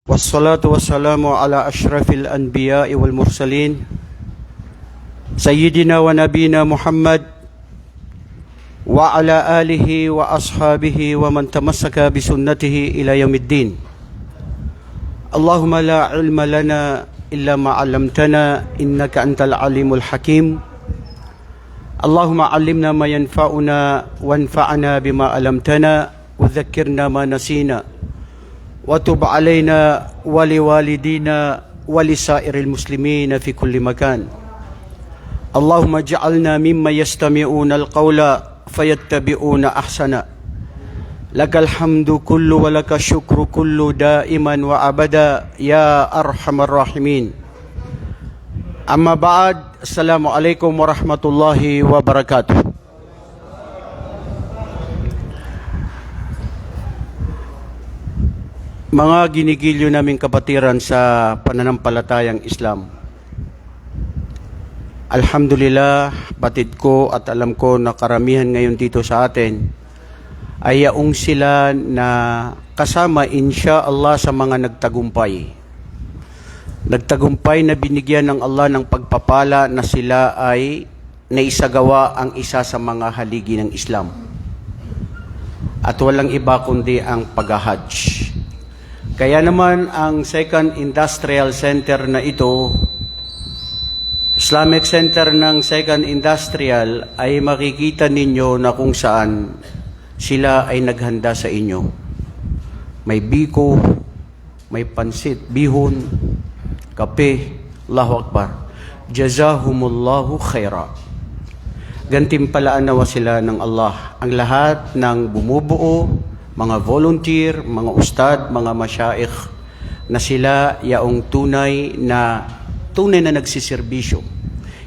والصلاة والسلام على أشرف الأنبياء والمرسلين سيدنا ونبينا محمد وعلى آله وأصحابه ومن تمسك بسنته إلى يوم الدين. اللهم لا علم لنا إلا ما علمتنا إنك أنت العليم الحكيم. اللهم علمنا ما ينفعنا وانفعنا بما علمتنا وذكرنا ما نسينا وتب علينا ولوالدينا ولسائر المسلمين في كل مكان. اللهم اجعلنا ممن يستمعون القول فيتبعون أحسنه. لك الحمد كله ولك الشكر كله دائما وأبدا يا أرحم الراحمين. أما بعد، السلام عليكم ورحمة الله وبركاته. Mga ginigilyo naming kapatiran sa pananampalatayang Islam, alhamdulillah, batid ko at alam ko na karamihan ngayon dito sa atin ay yaong sila na kasama insya-Allah sa mga nagtagumpay. Nagtagumpay na binigyan ng Allah ng pagpapala na sila ay naisagawa ang isa sa mga haligi ng Islam. At walang iba kundi ang pag-hajj. Kaya naman ang Second Industrial Center na ito, Islamic Center ng Second Industrial, ay makikita ninyo na kung saan sila ay naghanda sa inyo. May biko, may pansit, bihon, kape, Allahu Akbar. Jazahumullahu khaira. Gantimpalaan nawa sila ng Allah ang lahat ng bumubuo, mga volunteer, mga ustad, mga masyaikh, na sila yaong tunay na nagsiservisyo.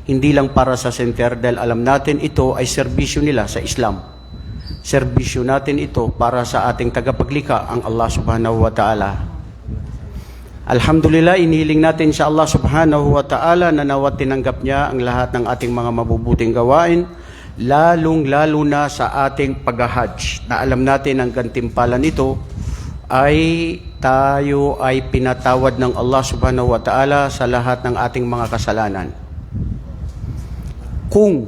Hindi lang para sa center, dahil alam natin ito ay serbisyo nila sa Islam. Serbisyo natin ito para sa ating tagapaglikha, ang Allah subhanahu wa ta'ala. Alhamdulillah, inihiling natin sa Allah subhanahu wa ta'ala na nawa tinanggap niya ang lahat ng ating mga mabubuting gawain, lalong-lalo na sa ating pag-hajj, na alam natin ang gantimpalan nito ay tayo ay pinatawad ng Allah subhanahu wa ta'ala sa lahat ng ating mga kasalanan. Kung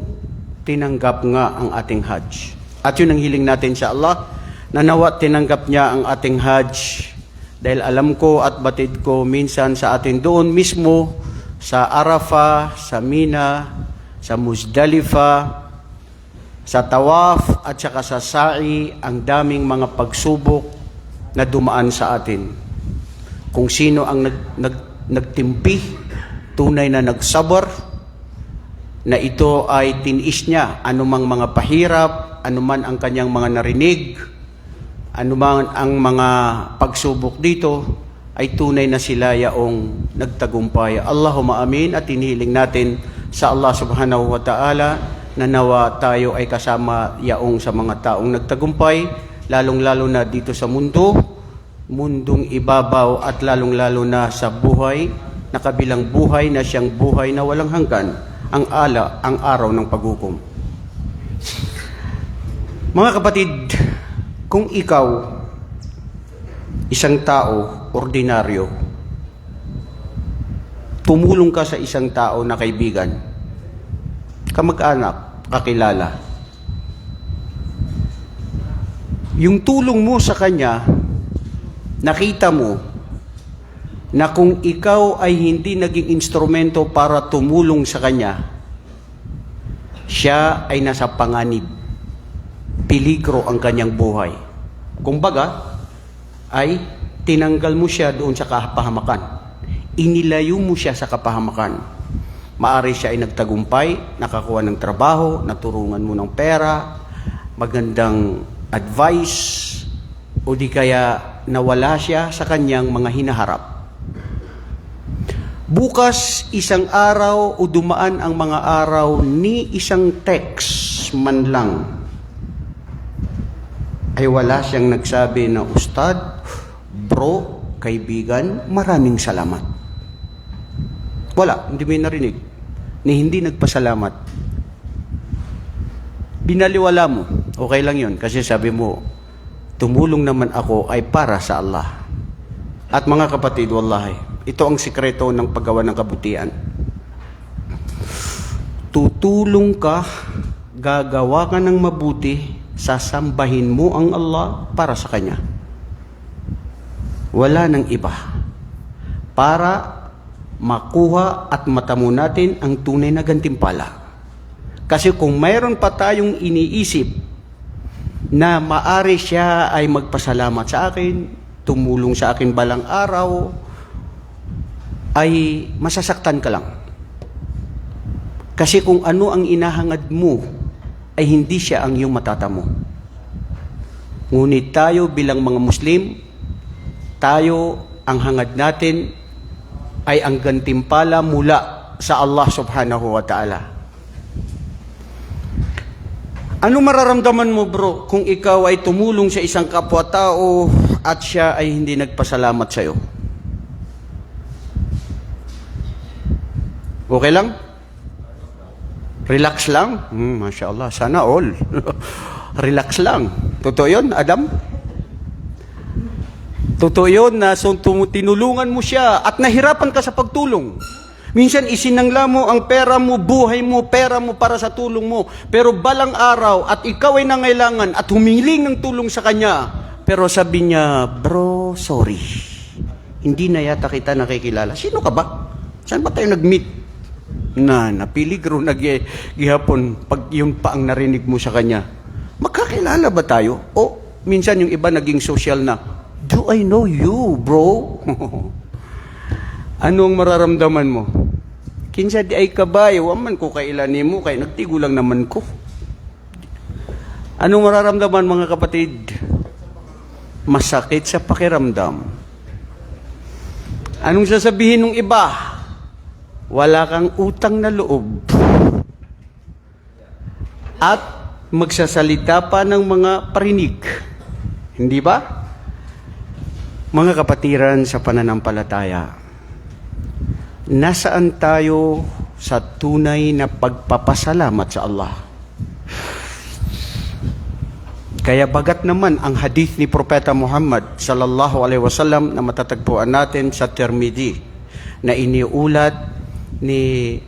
tinanggap nga ang ating hajj. At yun ang hiling natin sa Allah, na nawa tinanggap niya ang ating hajj, dahil alam ko at batid ko minsan sa atin doon mismo sa Arafah, sa Mina, sa Muzdalifah, sa tawaf at saka sa sa'i, ang daming mga pagsubok na dumaan sa atin. Kung sino ang nagtimpi, tunay na nagsabar, na ito ay tinis niya anumang mga pahirap, anuman ang kanyang mga narinig, anuman ang mga pagsubok dito, ay tunay na sila yaong nagtagumpay. Allahumma amin. At inihiling natin sa Allah subhanahu wa ta'ala na nawa tayo ay kasama yaong sa mga taong nagtagumpay, lalong-lalo na dito sa mundong ibabaw, at lalong-lalo na sa buhay, na kabilang buhay na siyang buhay na walang hanggan, ang araw ng paghukom. Mga kapatid, kung ikaw, isang tao, ordinaryo, tumulong ka sa isang tao na kaibigan, kamag-anak, kakilala, yung tulong mo sa kanya, nakita mo na kung ikaw ay hindi naging instrumento para tumulong sa kanya, siya ay nasa panganib, peligro ang kanyang buhay. Kumbaga, ay tinanggal mo siya doon sa kapahamakan. Inilayo mo siya sa kapahamakan. Maari siya ay nagtagumpay, nakakuha ng trabaho, naturungan mo ng pera, magandang advice, o di kaya nawala siya sa kanyang mga hinaharap. Bukas, isang araw o dumaan ang mga araw, ni isang text man lang ay wala siyang nagsabi na, Ustad, bro, kaibigan, maraming salamat. Wala, hindi may narinig. Ni hindi nagpasalamat. Binaliwala mo, okay lang yun. Kasi sabi mo, tumulong naman ako ay para sa Allah. At mga kapatid, wallahi, ito ang sikreto ng paggawa ng kabutihan. Tutulong ka, gagawa ka ng mabuti, sasambahin mo ang Allah para sa Kanya. Wala nang iba. Para makuha at matamo natin ang tunay na gantimpala. Kasi kung mayroon pa tayong iniisip na maari siya ay magpasalamat sa akin, tumulong sa akin balang araw, ay masasaktan ka lang. Kasi kung ano ang inahangad mo, ay hindi siya ang iyong matatamo. Ngunit tayo bilang mga Muslim, tayo ang hangad natin ay ang gantimpala mula sa Allah subhanahu wa ta'ala. Ano mararamdaman mo, bro, kung ikaw ay tumulong sa isang kapwa-tao at siya ay hindi nagpasalamat sa iyo? Okay lang? Relax lang? Masya Allah, sana all. Relax lang. Totoo yun, Adam? Totoo yun na tinulungan mo siya at nahirapan ka sa pagtulong. Minsan isinangla mo ang pera mo, buhay mo, pera mo para sa tulong mo. Pero balang araw at ikaw ay nangailangan at humiling ng tulong sa kanya. Pero sabi niya, bro, sorry. Hindi na yata kita nakikilala. Sino ka ba? Saan ba tayo nag-meet? Napiligro gihapon pag yun pa ang narinig mo sa kanya. Magkakilala ba tayo? O minsan yung iba naging social na, do I know you, bro? Anong mararamdaman mo? Kinsa di ay kabay, waman ko kailanin mo, kay nagtigo lang naman ko. Anong mararamdaman mga kapatid? Masakit sa pakiramdam. Anong sasabihin ng iba? Wala kang utang na loob. At magsasalita pa ng mga parinig. Hindi ba? Mga kapatiran sa pananampalataya, nasaan tayo sa tunay na pagpapasalamat sa Allah? Kaya bagat naman ang hadith ni Propeta Muhammad sallallahu alaihi wasallam na matatagpuan natin sa Tirmidhi na iniulat ni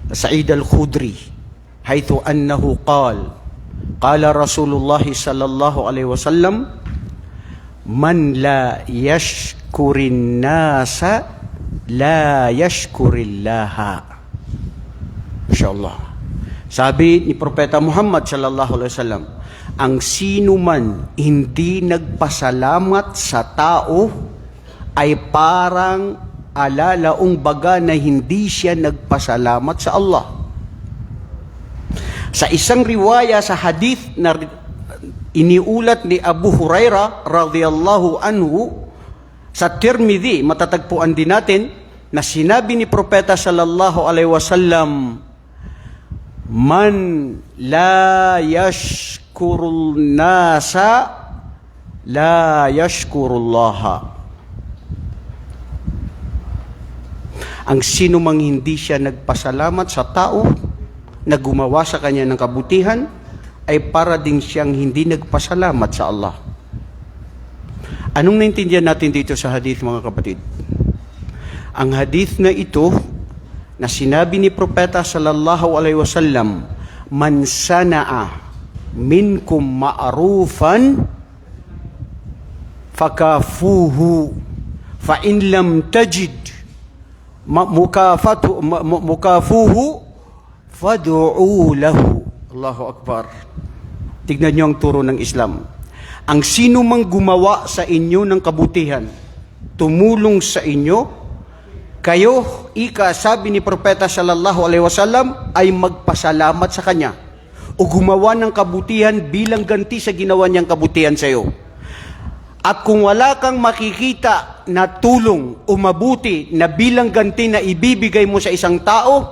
Sa'id al-Khudri haythu annahu qala Rasulullah sallallahu alaihi wasallam, man la yashkurin nasa la yashkurillaha. Insyaallah. Sabi ni Propeta Muhammad sallallahu alaihi wasallam, ang sino man hindi nagpasalamat sa tao ay parang alalaong baga na hindi siya nagpasalamat sa Allah. Sa isang riwaya sa hadith na iniulat ni Abu Hurairah radhiyallahu anhu sa Tirmidhi, matatagpuan din natin na sinabi ni Propeta sallallahu alaihi wasallam, man la yashkurul nasa la yashkurullaha. Ang sino mang hindi siya nagpasalamat sa tao na gumawa sa kanya ng kabutihan ay para din siyang hindi nagpasalamat sa Allah. Anong naintindihan natin dito sa hadith, mga kapatid? Ang hadith na ito na sinabi ni Propeta sallallahu alaihi wasallam, man sana'a minkum ma'rufan fakafuhu fa in lam tajid mukafuhu fad'u lahu. Allahu Akbar. Tignan niyo ang turo ng Islam. Ang sino mang gumawa sa inyo ng kabutihan, tumulong sa inyo, kayo, sabi ni Propeta sallallahu alaihi wasallam, ay magpasalamat sa kanya o gumawa ng kabutihan bilang ganti sa ginawa niyang kabutihan sa iyo. At kung wala kang makikita na tulong o mabuti na bilang ganti na ibibigay mo sa isang tao,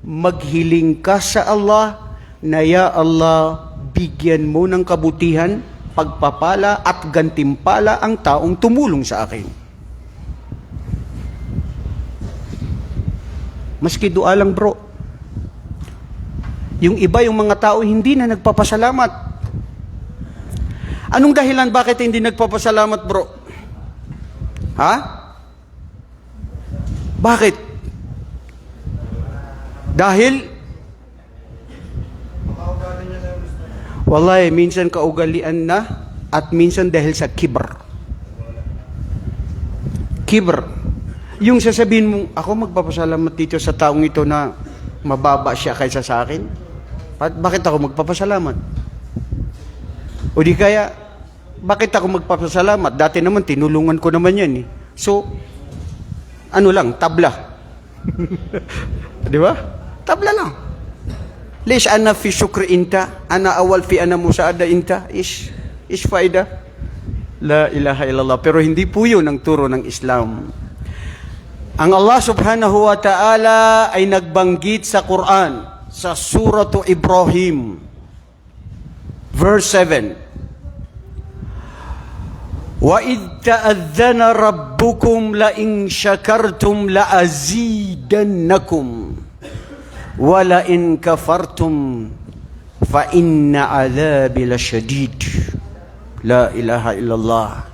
maghiling ka sa Allah na, ya Allah, bigyan mo ng kabutihan, pagpapala at gantimpala ang taong tumulong sa akin. Maski dua lang, bro. Yung iba, yung mga tao, hindi na nagpapasalamat. Anong dahilan bakit hindi nagpapasalamat, bro? Ha? Bakit? Dahil wallahi, minsan kaugalian na at minsan dahil sa kibr. Kibr. Yung sasabihin mo, ako magpapasalamat dito sa taong ito na mababa siya kaysa sa akin. Bakit ako magpapasalamat? O di kaya, bakit ako magpapasalamat? Dati naman, tinulungan ko naman yan eh. So, ano lang, tabla. Di ba? Tabla lang. ليش أنا في شكر أنت أنا أول في أنا مساعدة أنت إيش فائدة لا إله إلا الله pero hindi po yun ang turo ng Islam. Ang Allah subhanahu wa ta'ala ay nagbanggit sa Quran sa Suratu Ibrahim verse 7 وَإِذْ تَأَذَّنَ رَبُّكُمْ لَإِنْ شَكَرْتُمْ لَأَزِيدَنَّكُمْ وَلَئِنْ كَفَرْتُمْ فَإِنَّ عَذَابِي لَشَدِيدٌ La ilaha illallah.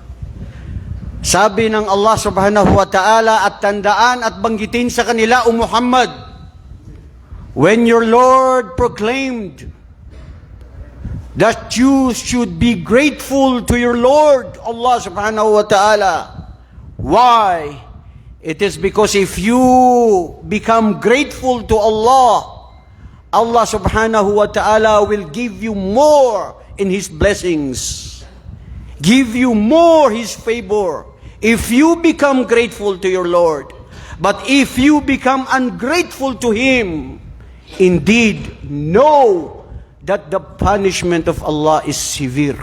Sabi ng Allah subhanahu wa ta'ala at tandaan at banggitin sa kanila, O Muhammad, when your Lord proclaimed that you should be grateful to your Lord, Allah subhanahu wa ta'ala. Why? It is because if you become grateful to Allah, Allah subhanahu wa ta'ala will give you more in His blessings, give you more His favor, if you become grateful to your Lord. But if you become ungrateful to Him, indeed, know that the punishment of Allah is severe.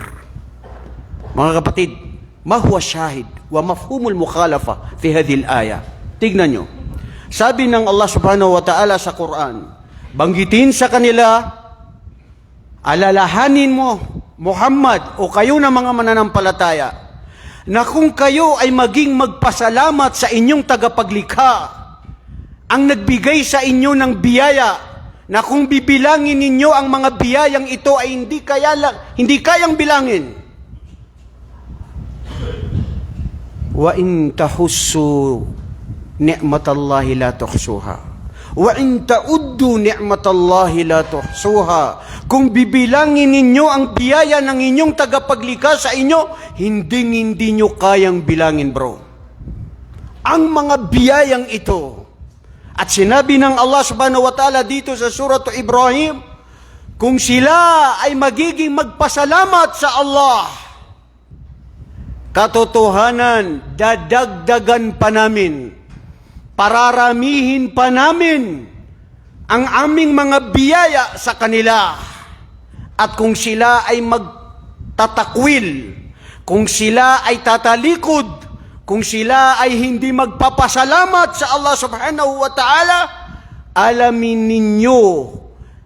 Mga kapatid, ma huwa shahid wa mafhumul mukhalafa fi hadhihi al-aya. Tignan nyo. Sabi ng Allah subhanahu wa ta'ala sa Quran, banggitin sa kanila, alalahanin mo, Muhammad, o kayo na mga mananampalataya, na kung kayo ay maging magpasalamat sa inyong tagapaglikha, ang nagbigay sa inyo ng biyaya, na kung bibilangin ninyo ang mga biyayang ito ay hindi kayang bilangin. Wa in tahussu ni'matallahi la tuhsuha. Wa in ta'uddu ni'matallahi la tuhsuha. Kung bibilangin ninyo ang biyaya ng inyong tagapaglikha sa inyo, hindi nyo kayang bilangin, bro. Ang mga biyayang ito. At sinabi ng Allah subhanahu wa ta'ala dito sa Surah Ibrahim, kung sila ay magiging magpasalamat sa Allah, katotohanan, dadagdagan pa namin, pararamihin pa namin ang aming mga biyaya sa kanila. At kung sila ay magtatakwil, kung sila ay tatalikod, kung sila ay hindi magpapasalamat sa Allah subhanahu wa ta'ala, alamin ninyo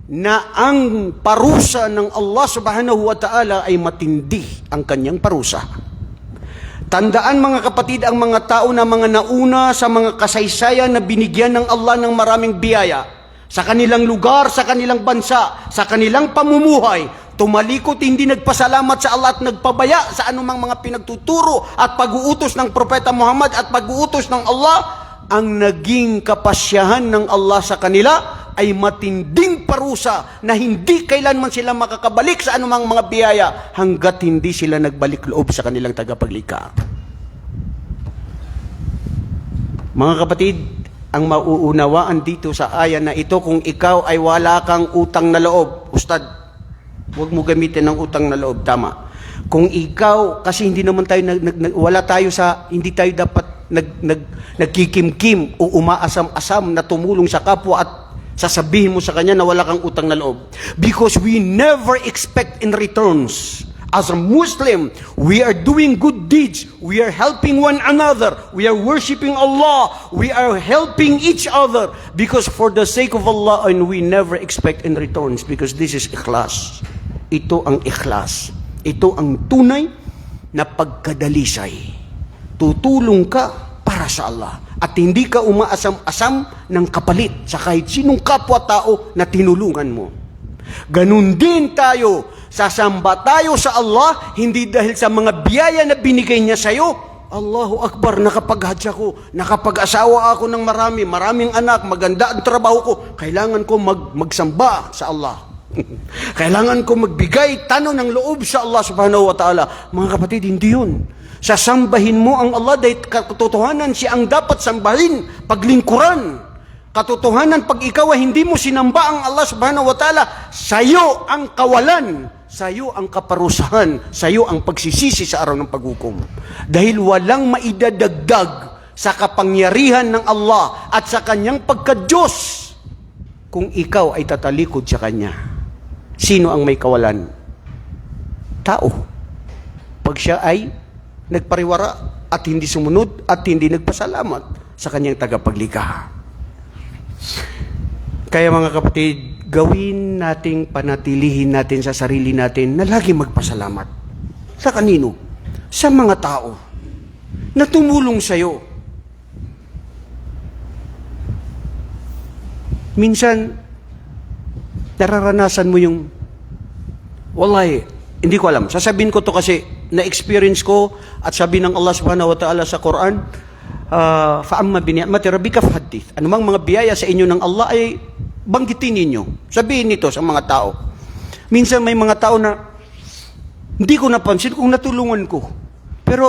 na ang parusa ng Allah subhanahu wa ta'ala ay matindi ang kanyang parusa. Tandaan mga kapatid, ang mga tao na mga nauna sa mga kasaysayan na binigyan ng Allah ng maraming biyaya sa kanilang lugar, sa kanilang bansa, sa kanilang pamumuhay, tumalikot, hindi nagpasalamat sa Allah at nagpabaya sa anumang mga pinagtuturo at pag-uutos ng Propeta Muhammad at pag-uutos ng Allah, ang naging kapasyahan ng Allah sa kanila ay matinding parusa na hindi kailanman sila makakabalik sa anumang mga biyaya hanggat hindi sila nagbalik loob sa kanilang tagapaglikha. Mga kapatid, ang mauunawaan dito sa aya na ito, kung ikaw ay wala kang utang na loob, Ustad, huwag mo gamitin ng utang na loob, tama. Kung ikaw, kasi hindi naman tayo, wala tayo sa, hindi tayo dapat nagkikimkim o umaasam-asam na tumulong sa kapwa at sasabihin mo sa kanya na wala kang utang na loob. Because we never expect in returns. As a Muslim, we are doing good deeds. We are helping one another. We are worshiping Allah. We are helping each other because for the sake of Allah, and we never expect in returns because this is ikhlas. Ito ang ikhlas. Ito ang tunay na pagkadalisay. Tutulong ka para sa Allah at hindi ka umaasam-asam ng kapalit sa kahit sinong kapwa-tao na tinulungan mo. Ganun din tayo, sasamba tayo sa Allah hindi dahil sa mga biyaya na binigay niya sa iyo, Allahu Akbar, nakapag-hajj ako, nakapag-asawa ako ng maraming anak, maganda ang trabaho ko. Kailangan ko magsamba sa Allah. Kailangan ko magbigay tanong ng loob sa Allah subhanahu wa ta'ala. Mga kapatid, hindi yun. Sasambahin mo ang Allah dahil katotohanan siya ang dapat sambahin, paglingkuran. Katotohanan, pag ikaw ay hindi mo sinamba ang Allah subhanahu wa ta'ala, sayo ang kawalan, sayo ang kaparusahan, sayo ang pagsisisi sa araw ng paghukom. Dahil walang maidadagdag sa kapangyarihan ng Allah at sa kanyang pagka-Diyos kung ikaw ay tatalikod sa kanya. Sino ang may kawalan? Tao. Pag siya ay nagpariwara at hindi sumunod at hindi nagpasalamat sa kanyang tagapaglikha. Kaya mga kapatid, gawin nating panatilihin natin sa sarili natin na lagi magpasalamat. Sa kanino? Sa mga tao na tumulong sa'yo. Minsan, nararanasan mo yung, wallahi, hindi ko alam. Sasabihin ko to kasi na-experience ko at sabi ng Allah subhanahu wa ta'ala sa Quran, fa'amma bini'amati rabbika fahaddith. Anumang mga biyaya sa inyo ng Allah ay banggitin ninyo. Sabihin nito sa mga tao. Minsan may mga tao na hindi ko napansin kung natulungan ko. Pero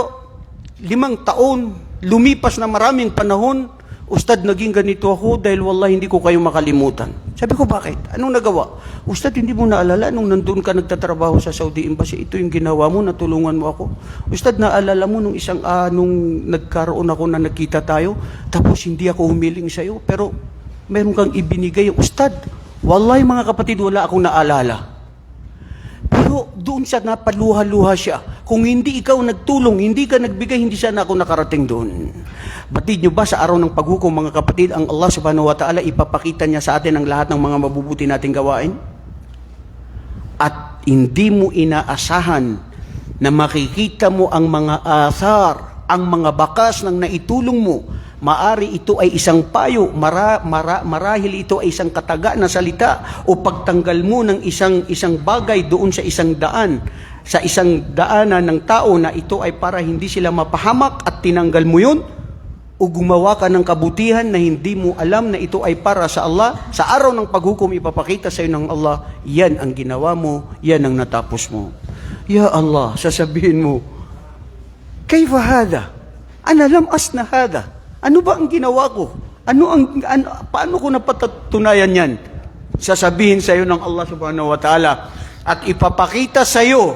5 taon, lumipas na maraming panahon, Ustad, naging ganito ako dahil wallahi hindi ko kayo makalimutan. Sabi ko, bakit? Anong nagawa? Ustad, hindi mo naalala nung nandun ka nagtatrabaho sa Saudi Embassy, ito yung ginawa mo, natulungan mo ako. Ustad, naalala mo nung nung nagkaroon ako na nakita tayo, tapos hindi ako humiling sa'yo, pero meron kang ibinigay. Ustad, wallahi mga kapatid, wala akong naalala. Pero doon siya napaluha-luha siya. Kung hindi ikaw nagtulong, hindi ka nagbigay, hindi sana ako nakarating doon. Batid nyo ba sa araw ng paghukom, mga kapatid, ang Allah subhanahu wa ta'ala ipapakita niya sa atin ang lahat ng mga mabubuti nating gawain? At hindi mo inaasahan na makikita mo ang mga athar, ang mga bakas ng naitulong mo. Maari ito ay isang payo, marahil ito ay isang kataga na salita o pagtanggal mo ng isang bagay doon sa isang daan, sa isang daanan ng tao na ito ay para hindi sila mapahamak at tinanggal mo yun, o gumawa ka ng kabutihan na hindi mo alam na ito ay para sa Allah. Sa araw ng paghukom, ipapakita sa iyo ng Allah, yan ang ginawa mo, yan ang natapos mo. Ya Allah, sasabihin mo, kayfa hada? Ana lam asna hada? Ano ba ang ginawa ko? Paano ko napatunayan yan? Sasabihin sa iyo ng Allah subhanahu wa ta'ala at ipapakita sa iyo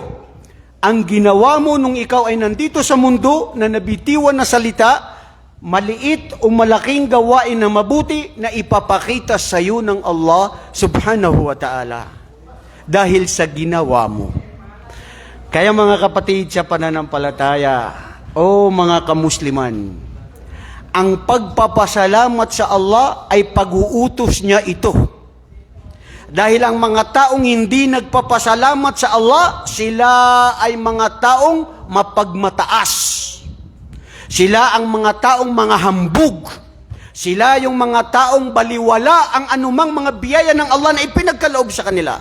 ang ginawa mo nung ikaw ay nandito sa mundo na nabitiwan na salita, maliit o malaking gawain na mabuti na ipapakita sa iyo ng Allah subhanahu wa ta'ala dahil sa ginawa mo. Kaya mga kapatid sa pananampalataya, o mga kamusliman, ang pagpapasalamat sa Allah ay pag-uutos niya ito. Dahil ang mga taong hindi nagpapasalamat sa Allah, sila ay mga taong mapagmataas. Sila ang mga taong mga hambug. Sila yung mga taong baliwala ang anumang mga biyaya ng Allah na ipinagkaloob sa kanila.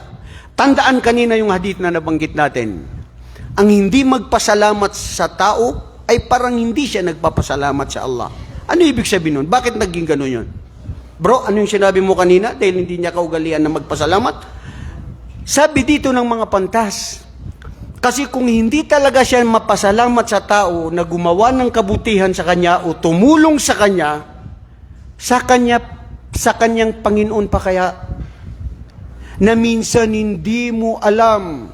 Tandaan kanina yung hadith na nabanggit natin. Ang hindi magpasalamat sa tao ay parang hindi siya nagpapasalamat sa Allah. Ano ibig sabihin nun? Bakit naging gano'n yun? Bro, ano yung sinabi mo kanina dahil hindi niya kaugalian na magpasalamat? Sabi dito ng mga pantas, kasi kung hindi talaga siya mapasalamat sa tao na gumawa ng kabutihan sa kanya o tumulong sa kanyang Panginoon pa kaya, na minsan hindi mo alam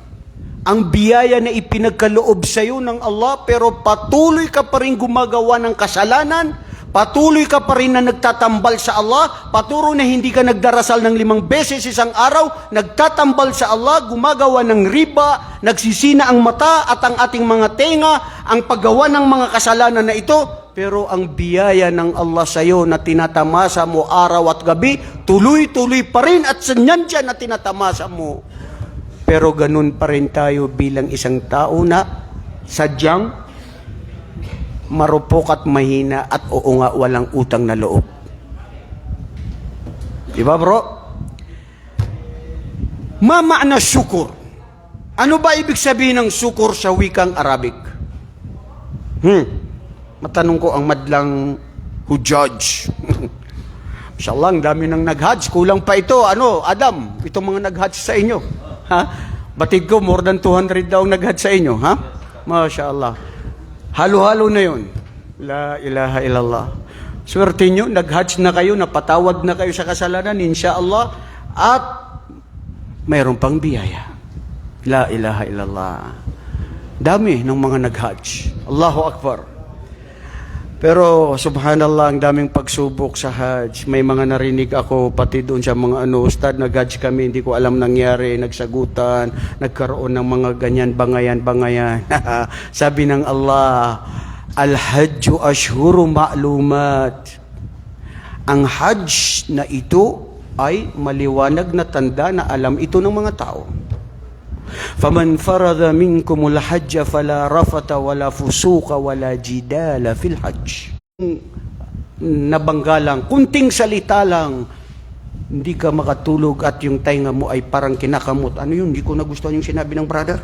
ang biyaya na ipinagkaloob sa iyo ng Allah, pero patuloy ka pa rin gumagawa ng kasalanan, patuloy ka pa rin na nagtatambal sa Allah, patuloy na hindi ka nagdarasal ng 5 beses isang araw, nagtatambal sa Allah, gumagawa ng riba, nagsisina ang mata at ang ating mga tenga, ang paggawa ng mga kasalanan na ito, pero ang biyaya ng Allah sa iyo na tinatamasa mo araw at gabi, tuloy-tuloy pa rin at sanyan dyan na tinatamasa mo. Pero ganun pa rin tayo bilang isang tao na sadyang marupok at mahina at oo nga walang utang na loob. Diba bro? Ma ma'na syukur. Ano ba ibig sabihin ng syukur sa wikang Arabic? Matanong ko ang madlang hujaj. Mashallah, ang dami nang nag-hajj. Kulang pa ito. Ano, Adam, itong mga nag-hajj sa inyo. Ha? Batid ko, more than 200 daw nag-hajj sa inyo. Ha? Mashallah. Halo-halo na yun. La ilaha illallah. Swerte nyo, nag-hajj na kayo, napatawad na kayo sa kasalanan, insyaAllah. At mayroon pang biyaya. La ilaha illallah. Dami ng mga nag-hajj. Allahu Akbar. Pero subhanallah, ang daming pagsubok sa Hajj. May mga narinig ako pati doon sa mga ustad, nag-Hajj kami, hindi ko alam nangyari, nagsagutan, nagkaroon ng mga ganyan, bangayan. Sabi ng Allah, Al-Hajju ashhuru ma'lumat. Ang Hajj na ito ay maliwanag na tanda na alam ito ng mga tao. فَمَنْ فَرَضَ مِنْكُمُ الْحَجَّ فَلَا رَفَثَ وَلَا فُسُوقَ وَلَا جِدَالَ فِي الْحَجِّ. Nabangga lang, kunting salita lang, hindi ka makatulog at yung tainga mo ay parang kinakamot. Ano yun? Hindi ko nagustuhan yung sinabi ng brother.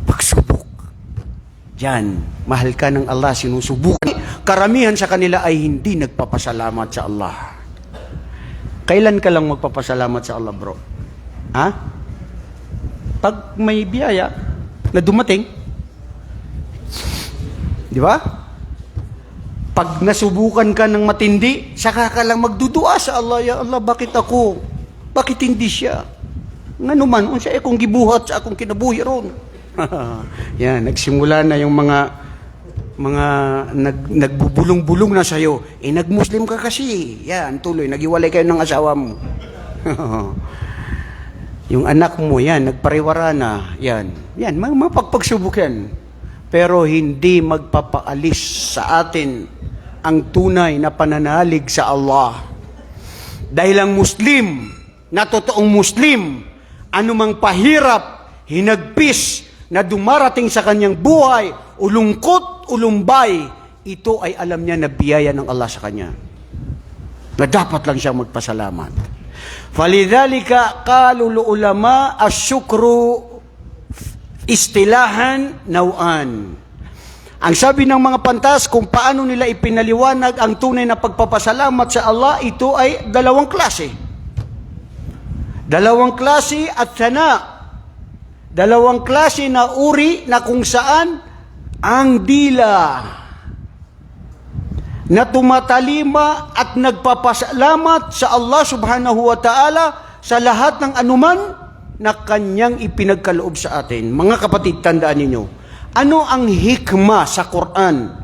Pagsubok. Diyan, mahal ka ng Allah, sinusubukan. Karamihan sa kanila ay hindi nagpapasalamat sa Allah. Kailan ka lang magpapasalamat sa Allah, bro? Ha? Pag may biyaya na dumating, di ba? Pag nasubukan ka ng matindi, saka ka lang magdudua sa Allah, ya Allah, bakit ako? Bakit hindi siya? Nga naman, unsa akong gibuhat sa akong kinabuhi ron. Yan, nagsimula na yung mga nagbubulong-bulong na sa'yo. Nag-Muslim ka kasi. Yan, tuloy, nagiwalay kayo ng asawa mo. Yung anak mo, yan, nagpariwara na, yan, mapagpagsubok yan. Pero hindi magpapaalis sa atin ang tunay na pananalig sa Allah. Dahil ang Muslim, na totoong Muslim, anumang pahirap, hinagpis, na dumarating sa kanyang buhay, ulungkot, ulumbay, ito ay alam niya na biyaya ng Allah sa kanya. Na dapat lang siya magpasalamat. Falidhalika qalu ulama asyukru istilahan naw'an. Ang sabi ng mga pantas kung paano nila ipinaliwanag ang tunay na pagpapasalamat sa Allah, ito ay dalawang klase. Dalawang klase at sana. Dalawang klase na uri na kung saan ang dila na tumatalima at nagpapasalamat sa Allah subhanahu wa ta'ala sa lahat ng anuman na kanyang ipinagkaloob sa atin. Mga kapatid, tandaan ninyo, ano ang hikma sa Quran?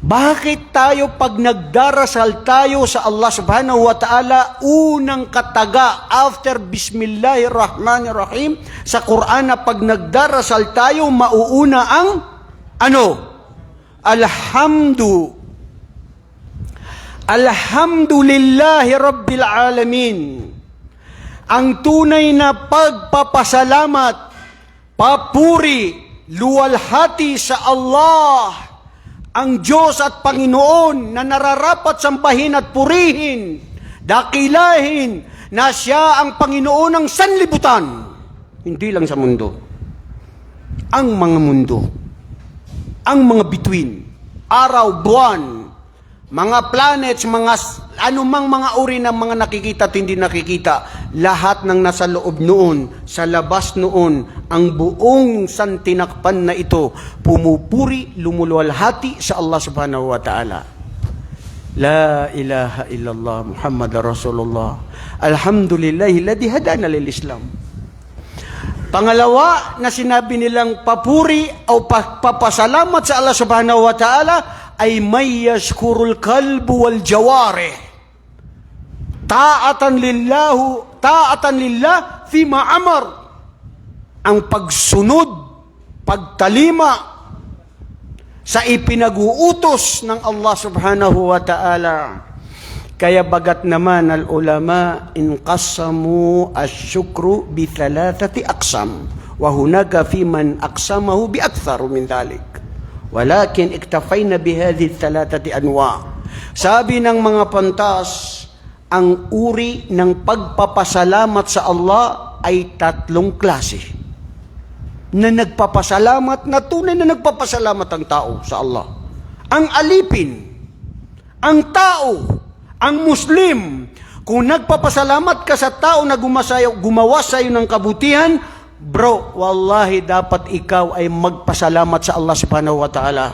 Bakit tayo pag nagdarasal tayo sa Allah subhanahu wa ta'ala, unang kataga after Bismillahirrahmanirrahim sa Quran na pag nagdarasal tayo, mauuna ang ano? Alhamdulillahi Rabbil Alamin. Ang tunay na pagpapasalamat, papuri, luwalhati sa Allah, ang Diyos at Panginoon na nararapat sambahin at purihin, dakilahin na siya ang Panginoon ng sanlibutan. Hindi lang sa mundo. Ang mga mundo, ang mga bituin, araw, buwan, mga planets, mga anumang mga uri ng mga nakikita at hindi nakikita, lahat ng nasa loob noon, sa labas noon, ang buong santinakpan na ito, pumupuri, lumuluwalhati sa Allah subhanahu wa ta'ala. La ilaha illallah Muhammad Rasulullah. Alhamdulillahi ladhi hadana lil Islam. Pangalawa na sinabi nilang papuri o papasalamat sa Allah subhanahu wa ta'ala ay may yashkurul kalbu wal jawarih. Ta'atan lillah fi ma'amar. Ang pagsunod, pagtalima sa ipinag-uutos ng Allah subhanahu wa ta'ala. Kaya bagat naman al-ulama inqassamu asyukru bi thalathati aqsam wa hunaka fi man aqsamahu bi aktharu min dhalik. Walakin iktafayna bihadhihi thalathati anwa. Sabi ng mga pantas, ang uri ng pagpapasalamat sa Allah ay tatlong klase. na nagpapasalamat, na tunay na nagpapasalamat ang tao sa Allah. Ang alipin, ang tao, ang Muslim, kung nagpapasalamat ka sa tao na gumawa sa iyo ng kabutihan, bro, wallahi dapat ikaw ay magpasalamat sa Allah subhanahu wa ta'ala.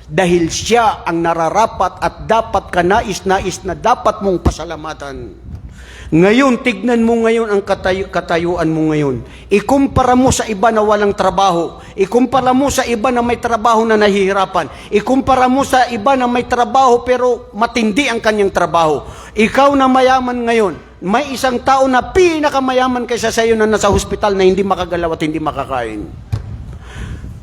Dahil siya ang nararapat at dapat ka nais-nais na dapat mong pasalamatan. Ngayon, tignan mo ngayon ang katayuan mo ngayon. Ikumpara mo sa iba na walang trabaho. Ikumpara mo sa iba na may trabaho na nahihirapan. Ikumpara mo sa iba na may trabaho pero matindi ang kanyang trabaho. Ikaw na mayaman ngayon, may isang tao na pinakamayaman kaysa sa iyo na nasa hospital na hindi makagalaw at hindi makakain.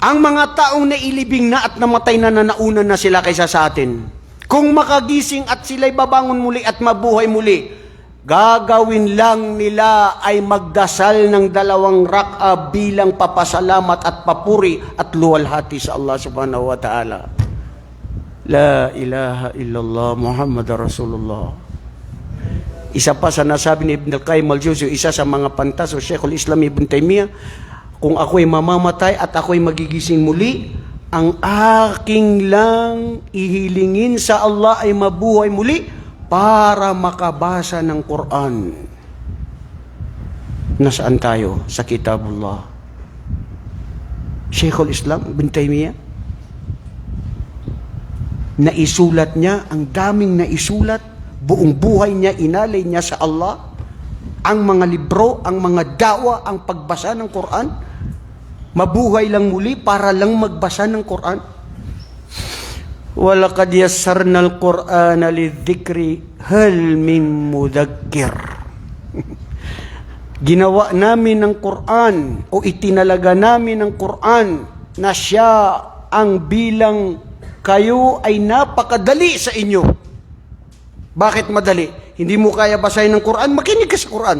Ang mga taong nailibing na at namatay na nauna na sila kaysa sa atin. Kung makagising at sila'y babangon muli at mabuhay muli, gagawin lang nila ay magdasal ng 2 rak'a bilang papasalamat at papuri at luwalhati sa Allah subhanahu wa ta'ala. La ilaha illallah Muhammad Rasulullah. Isa pa sa nasabi ni Ibn al-Qayyim al-Jawziyya, isa sa mga pantas o Sheikhul Islam Ibn Taymiyyah, kung ako'y mamamatay at ako'y magigising muli, ang aking lang ihilingin sa Allah ay mabuhay muli para makabasa ng Quran. Nasaan tayo? Sa Kitabullah. Sheikhul Islam Ibn Taymiyyah, naisulat niya, ang daming naisulat, buong buhay niya, inalay niya sa Allah, ang mga libro, ang mga dawa, ang pagbasa ng Quran, mabuhay lang muli para lang magbasa ng Quran. Walaqad yassarna al-Qur'ana lidhikri hal min mudakkir. Ginawa namin ng Quran o itinalaga namin ng Quran na siya ang bilang kayo ay napakadali sa inyo. Bakit madali? Hindi mo kaya basahin ng Quran, makinig ka sa Quran.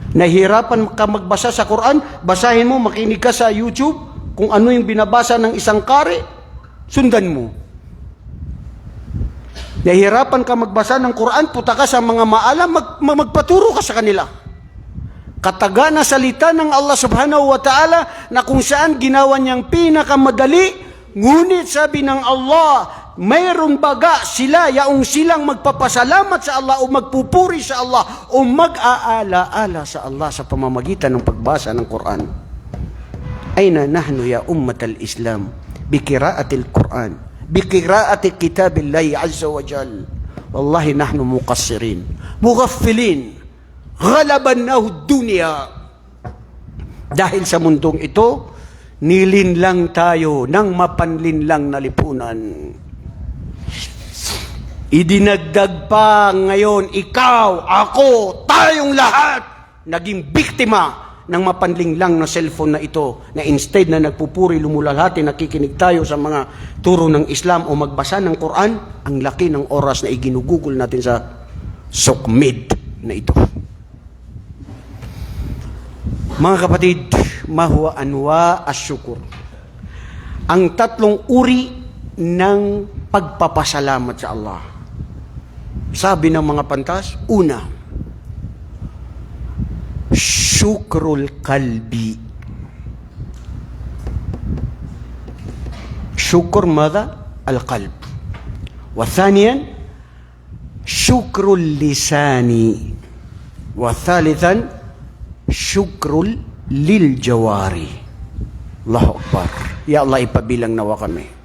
Nahihirapan ka magbasa sa Quran, basahin mo, makinig ka sa YouTube, kung ano yung binabasa ng isang kari, sundan mo. Nahihirapan ka magbasa ng Quran, puta ka sa mga maalam, magpaturo ka sa kanila. Kataga na salita ng Allah subhanahu wa ta'ala na kung saan ginawa niyang pinakamadali, ngunit sabi ng Allah, mayroong baga sila, yaong silang magpapasalamat sa Allah o magpupuri sa Allah o mag-aala-ala sa Allah sa pamamagitan ng pagbasa ng Quran. Aina nahnu ya ummat al-Islam bikiraati al-Quran, bikiraati kitabillahi azza wa jal. Wallahi nahnu muqassirin, mughaffilin, ghalabannahu dunya. Dahil sa mundong ito, nilinlang tayo ng mapanlinlang na lipunan. Idinagdag pa ngayon, ikaw, ako, tayong lahat, naging biktima ng mapanlinlang na cellphone na ito, na instead na nagpupuri, lumulalhati, nakikinig tayo sa mga turo ng Islam o magbasa ng Quran, ang laki ng oras na iginugugol natin sa sukmid na ito. Mga kapatid, mahuwa anwa asyukur. Ang 3 uri ng pagpapasalamat sa Allah. Sabi ng mga pantas, una, syukrul kalbi. Syukur mada? Al-qalb. Wa thaniyan, syukrul lisani. Wa thalithan, syukrul lil jawari. Allahu Akbar. Ya Allah, ipabilang nawa kami.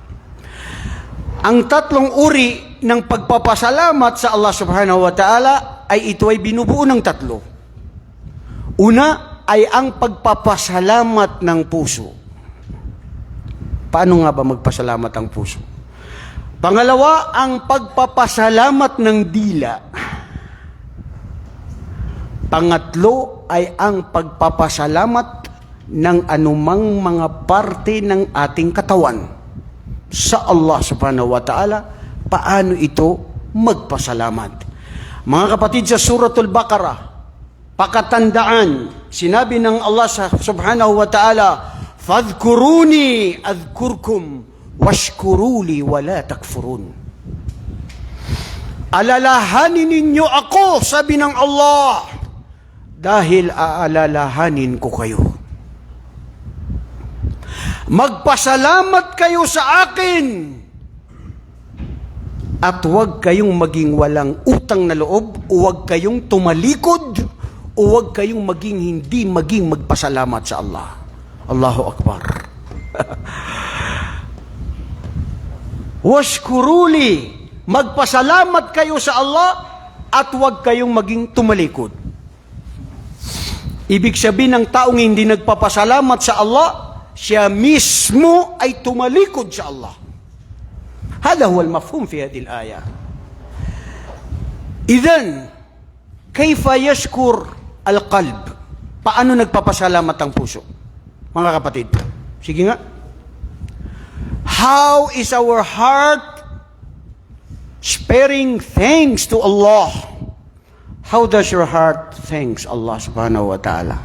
Ang 3 uri ng pagpapasalamat sa Allah subhanahu wa ta'ala ay ito ay binubuo ng 3. Una ay ang pagpapasalamat ng puso. Paano nga ba magpasalamat ang puso? Pangalawa, ang pagpapasalamat ng dila. Pangatlo ay ang pagpapasalamat ng anumang mga parte ng ating katawan sa Allah subhanahu wa ta'ala. Paano ito magpasalamat? Mga kapatid, sa Suratul Baqarah, pakatandaan, sinabi ng Allah subhanahu wa ta'ala, fadhkuruni adhkurkum washkuruli wala takfurun. Alalahanin ninyo ako, sabi ng Allah, dahil aalalahanin ko kayo. Magpasalamat kayo sa akin at huwag kayong maging walang utang na loob, o huwag kayong tumalikod, o huwag kayong hindi maging magpasalamat sa Allah. Allahu Akbar. Washkuruli, magpasalamat kayo sa Allah at huwag kayong maging tumalikod. Ibig sabihin ng taong hindi nagpapasalamat sa Allah, siya mismo ay tumalikod sa Allah. هذا هو المفهوم في هذه الآية. إذن كيف يشكر القلب? Paano nagpapasalamat ang puso? Mga kapatid, sige nga. How is our heart sparing thanks to Allah? How does your heart thanks Allah subhanahu wa ta'ala?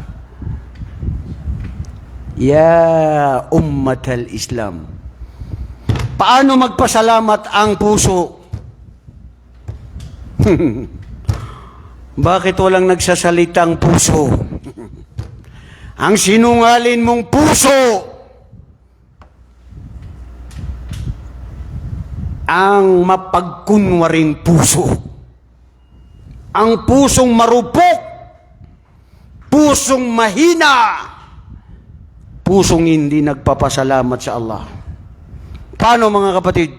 Ya ummatal Islam. Paano magpasalamat ang puso? Bakit walang nagsasalitang puso? Ang sinungalin mong puso, ang mapagkunwaring puso, ang pusong marupok, pusong mahina, pusong hindi nagpapasalamat sa Allah. Paano mga kapatid?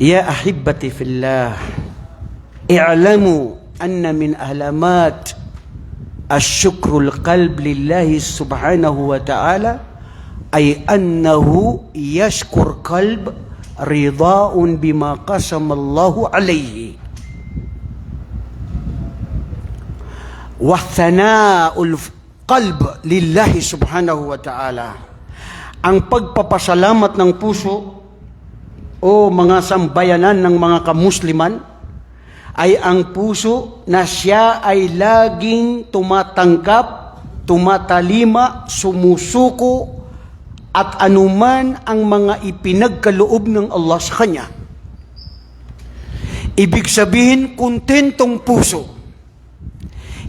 Ya ahibbati fillah, i'lamu anna min alamat asyukrul qalb lillahi subhanahu wa ta'ala ay annahu yashkur qalb ridaun bima qasama Allahu alayhi wa thana'ul qalb lillahi subhanahu wa ta'ala. Ang pagpapasalamat ng puso o mga sambayanan ng mga kamusliman ay ang puso na siya ay laging tumatanggap, tumatalima, sumusuko at anuman ang mga ipinagkaloob ng Allah sa kanya. Ibig sabihin, kontentong puso.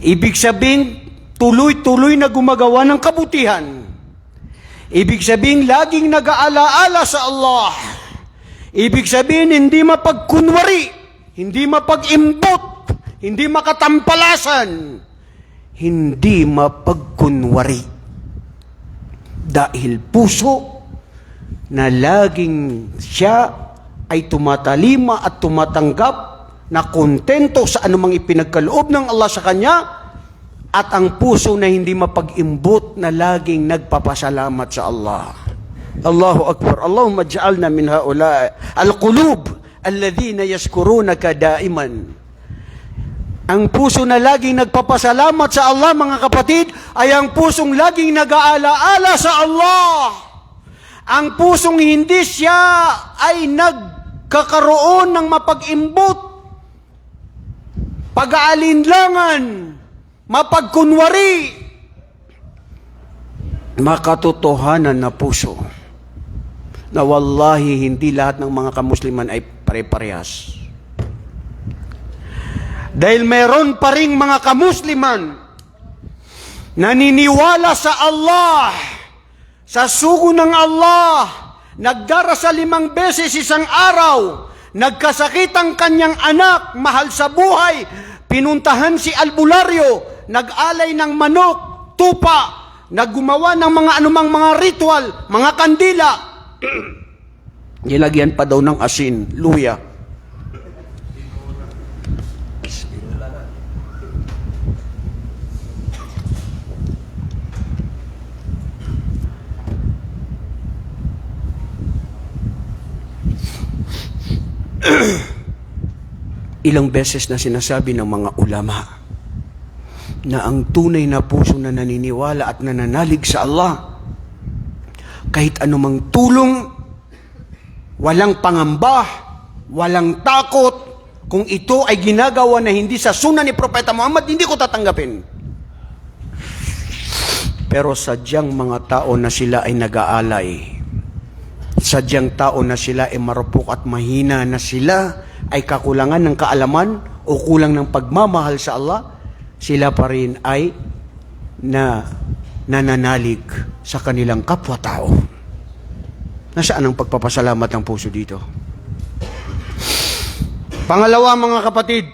Ibig sabihin, tuloy-tuloy na gumagawa ng kabutihan. Ibig sabihin, laging nag-aalaala sa Allah. Ibig sabihin, hindi mapagkunwari, hindi mapag-imbot, hindi makatampalasan, hindi mapagkunwari. Dahil puso na laging siya ay tumatalima at tumatanggap na kontento sa anumang ipinagkaloob ng Allah sa kanya, at ang puso na hindi mapag-imbot na laging nagpapasalamat sa Allah. Allahu Akbar. Allahumma ja'alna min haula al-qulub alladhina yashkurunaka daiman. Ang puso na laging nagpapasalamat sa Allah, mga kapatid, ay ang pusong laging nag-aalaala sa Allah. Ang pusong hindi siya ay nagkakaroon ng mapag-imbot, pag-aalinlangan, mapagkunwari, makatotohanan na puso na wallahi hindi lahat ng mga kamusliman ay pare-parehas. Dahil meron pa ring mga kamusliman naniniwala sa Allah, sa sugo ng Allah, nagdarasal 5 beses isang araw, nagkasakit ang kanyang anak, mahal sa buhay, pinuntahan si albularyo, nag-alay ng manok, tupa, naggumawa ng mga anumang mga ritual, mga kandila, nilagyan pa daw ng asin, luya. Ilang beses na sinasabi ng mga ulama na ang tunay na puso na naniniwala at nananalig sa Allah, kahit anumang tulong, walang pangamba, walang takot, kung ito ay ginagawa na hindi sa sunan ni Propeta Muhammad, hindi ko tatanggapin. Pero sadyang mga tao na sila ay nag-aalay, sadyang tao na sila ay marupok at mahina, na sila ay kakulangan ng kaalaman o kulang ng pagmamahal sa Allah, sila pa rin ay na nananalig sa kanilang kapwa-tao. Nasaan ang pagpapasalamat ng puso dito? Pangalawa, mga kapatid,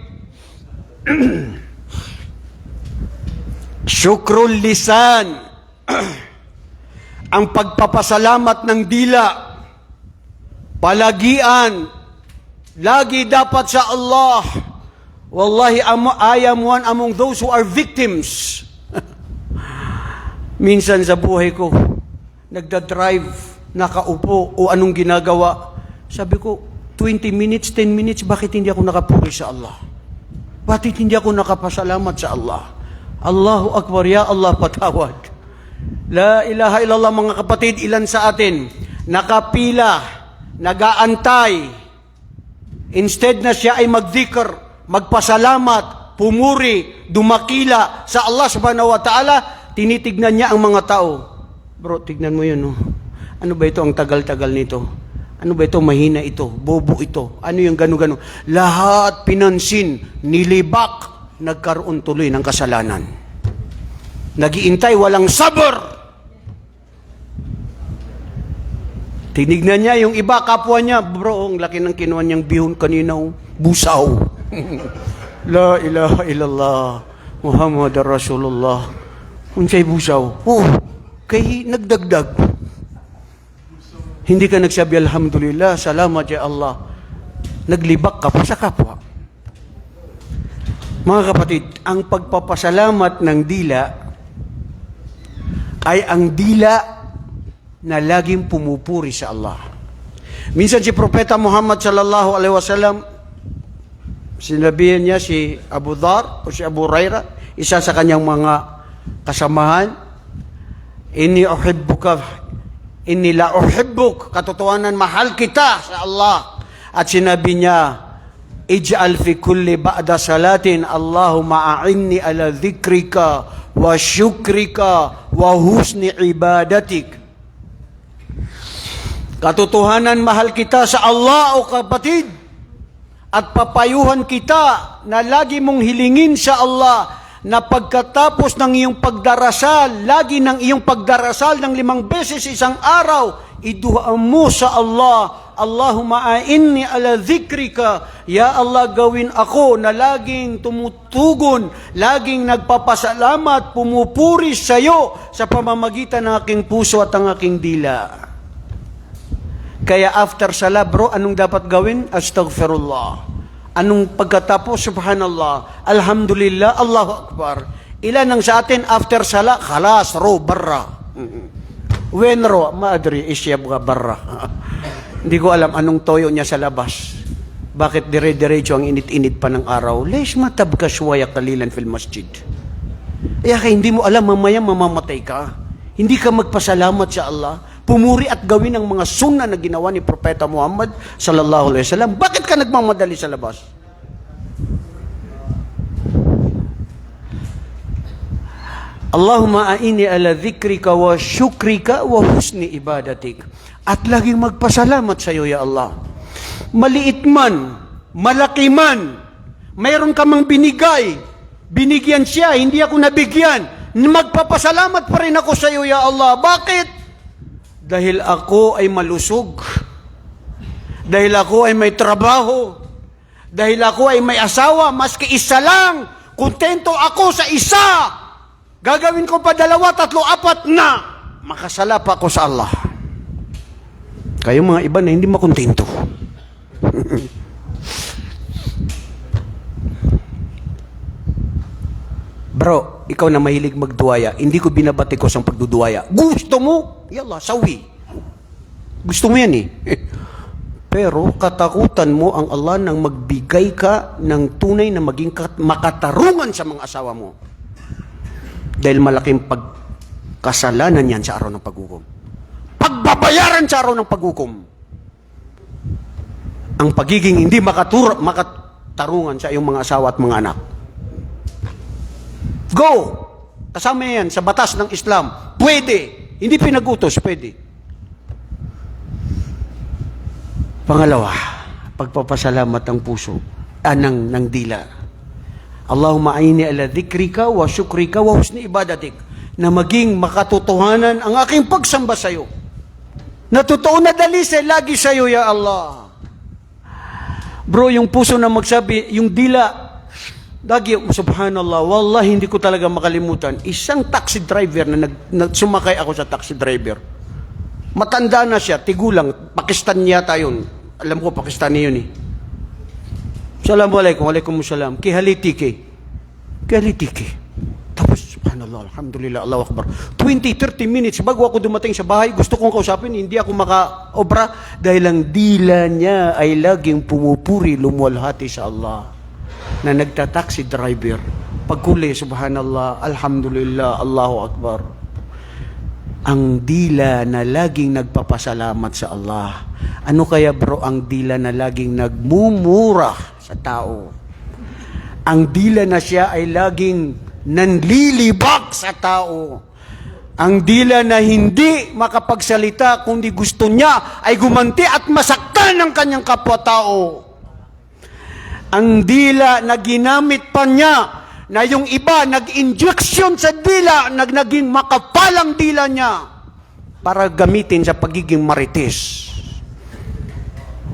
syukrul lisan, ang pagpapasalamat ng dila, palagian, lagi dapat sa Allah. Wallahi, I am one among those who are victims. Minsan sa buhay ko, nagdadrive, nakaupo, o anong ginagawa. Sabi ko, 20 minutes, 10 minutes, bakit hindi ako nakapuri sa Allah? Bakit hindi ako nakapasalamat sa Allah? Allahu Akbar, ya Allah, patawad. La ilaha illallah, mga kapatid, ilan sa atin, nakapila, nagaantay, instead na siya ay magdikr, magpasalamat, pumuri, dumakila sa Allah subhanahu wa ta'ala, tinitignan niya ang mga tao. Bro, tignan mo yun, no? Ano ba ito ang tagal-tagal nito? Ano ba ito? Mahina ito, bobo ito. Ano yung gano-gano? Lahat pinansin, nilibak, nagkaroon tuloy ng kasalanan. Nagiintay, walang sabar. Tinignan niya yung iba, kapwa niya, bro, ang laki ng kinuha niyang bihon kanina, busaw. La ilaha illallah, Muhammad Rasulullah. Unsay busaw? Oh, kay nagdagdag. Hindi ka nagsabi, alhamdulillah, salamat ya Allah. Naglibak ka pa sa kapwa. Mga kapatid, ang pagpapasalamat ng dila ay ang dila na laging pumupuri sa Allah. Minsan si Propeta Muhammad sallallahu alaihi wasallam, sinabihan niya si Abu Dhar o si Abu Hurairah, isa sa kanyang mga kasamahan, inni la uhibbuk, katotohanan mahal kita sa Allah. At sinabi niya, ij'al fi kulli ba'da salatin Allahumma a'inni ala dhikrika wa syukrika wa husni ibadatik. Katotohanan mahal kita sa Allah, o kapatid, at papayuhan kita na lagi mong hilingin sa Allah na pagkatapos ng iyong pagdarasal, lagi ng iyong pagdarasal ng 5 beses isang araw, iduhaan mo sa Allah, Allahumma a'inni ala dhikrika, ya Allah, gawin ako na laging tumutugon, laging nagpapasalamat, pumupuri sa iyo sa pamamagitan ng aking puso at ang aking dila. Kaya after sala, bro, anong dapat gawin? Astaghfirullah. Anong pagkatapos? Subhanallah, Alhamdulillah, Allahu Akbar. Ilan ang sa atin after sala? Khalas, ro, barra. When ro, maadri, isyab ka barra. Hindi ko alam anong toyo niya sa labas. Bakit dire-diretso ang init-init pa ng araw? Lesh matab ka shwaya kalilan fil masjid. Kaya hindi mo alam, mamaya mamamatay ka. Hindi ka magpasalamat sa Allah. Pumuri at gawin ang mga sunnah na ginawa ni Propeta Muhammad sallallahu alaihi wasallam. Bakit ka nagmamadali sa labas? Allahumma a'inni ala dhikrika wa syukrika wa husni ibadatik. At laging magpasalamat sa iyo, ya Allah. Maliit man, malaki man, mayroon ka mang binigay, binigyan siya, hindi ako nabigyan, magpapasalamat pa rin ako sa iyo, ya Allah. Bakit? Dahil ako ay malusog, dahil ako ay may trabaho, dahil ako ay may asawa, maski isa lang, kontento ako sa isa, gagawin ko pa 2, 3, 4 na, makasala pa ako sa Allah. Kayong mga iba na hindi makontento. Bro, ikaw na mahilig magduwaya, hindi ko binabati ko sa pagduduwaya. Gusto mo? Yalla, sawi. Gusto mo yan eh. Pero katakutan mo ang Allah nang magbigay ka ng tunay na maging makatarungan sa mga asawa mo. Dahil malaking pagkasalanan yan sa araw ng paghukom. Pagbabayaran sa araw ng paghukom. Ang pagiging hindi makatarungan sa iyong mga asawa at mga anak. Go! Kasama yan sa batas ng Islam. Pwede. Hindi pinag-utos, pwede. Pangalawa, pagpapasalamat ng puso, ng dila. Allahumma a'inni ala dhikrika wa syukrika wa husni ibadatik. na maging makatotohanan ang aking pagsamba sa iyo. Na totoo na dalisay lagi sa iyo, Ya Allah. Bro, yung puso na magsabi, yung dila, lagi, subhanallah, wallahi hindi ko talaga makalimutan. Isang taxi driver na sumakay ako sa taxi driver. Matanda na siya, tigulang, Pakistan yata yun. Alam ko, Pakistani yun eh. Assalamualaikum, waalaikumsalam. Kihalitiki. Tapos, subhanallah, alhamdulillah, Allahu Akbar. 20-30 minutes bago ako dumating sa bahay, gusto kong kausapin, hindi ako maka-obra dahil ang dila niya ay laging pumupuri, lumuwalhati sa Allah. Na nagta-taxi driver. Pagkuli, subhanallah, alhamdulillah, Allahu Akbar. Ang dila na laging nagpapasalamat sa Allah. Ano kaya bro ang dila na laging nagmumura sa tao? Ang dila na siya ay laging nanlilibak sa tao. Ang dila na hindi makapagsalita kundi gusto niya ay gumanti at masaktan ng kanyang kapwa-tao. Ang dila na ginamit pa niya na yung iba nag-injection sa dila, naging makapalang dila niya para gamitin sa pagiging marites